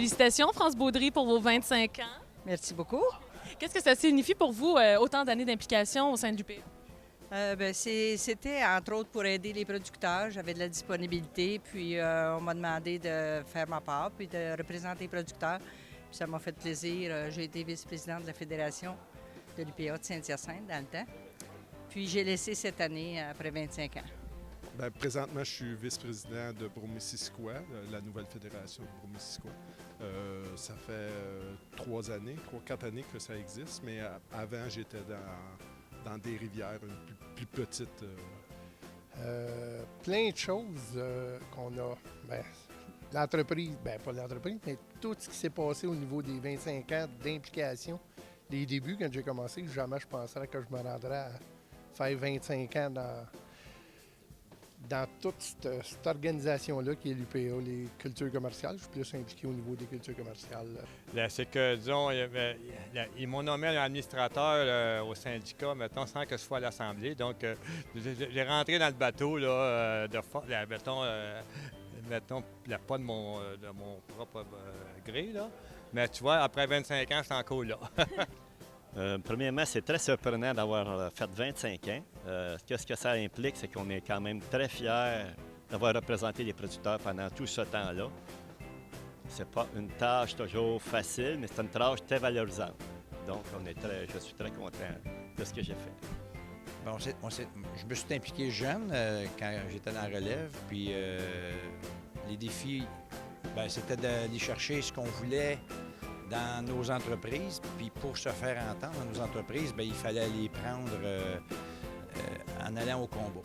Félicitations, France Baudry, pour vos 25 ans. Merci beaucoup. Qu'est-ce que ça signifie pour vous, autant d'années d'implication au sein du l'UPA? C'était entre autres pour aider les producteurs. J'avais de la disponibilité, puis on m'a demandé de faire ma part, puis de représenter les producteurs. Puis ça m'a fait plaisir. J'ai été vice-présidente de la Fédération de l'UPA de Saint-Hyacinthe dans le temps. Puis j'ai laissé cette année après 25 ans. Bien, présentement, je suis vice-président de Bromissisquoi, la nouvelle fédération de Bromissisquoi. Ça fait 4 années que ça existe, mais avant, j'étais dans des rivières plus petites. Plein de choses qu'on a. Bien, l'entreprise, bien pas l'entreprise, mais tout ce qui s'est passé au niveau des 25 ans d'implication. Les débuts, quand j'ai commencé, jamais je penserais que je me rendrais à faire 25 ans dans toute cette organisation-là qui est l'UPA, les cultures commerciales. Je suis plus impliqué au niveau des cultures commerciales. Là, c'est que, disons, ils m'ont nommé administrateur au syndicat, mettons, sans que ce soit à l'Assemblée. Donc, j'ai rentré dans le bateau, là, mettons, pas de mon propre gré, là. Mais tu vois, après 25 ans, c'est encore là. Premièrement, c'est très surprenant d'avoir fait 25 ans. Qu'est-ce que ça implique, c'est qu'on est quand même très fiers d'avoir représenté les producteurs pendant tout ce temps-là. C'est pas une tâche toujours facile, mais c'est une tâche très valorisante. Donc, je suis très content de ce que j'ai fait. Bon, je me suis impliqué jeune quand j'étais dans la relève, puis les défis, c'était d'aller chercher ce qu'on voulait dans nos entreprises, puis pour se faire entendre dans nos entreprises, il fallait les prendre en allant au combat.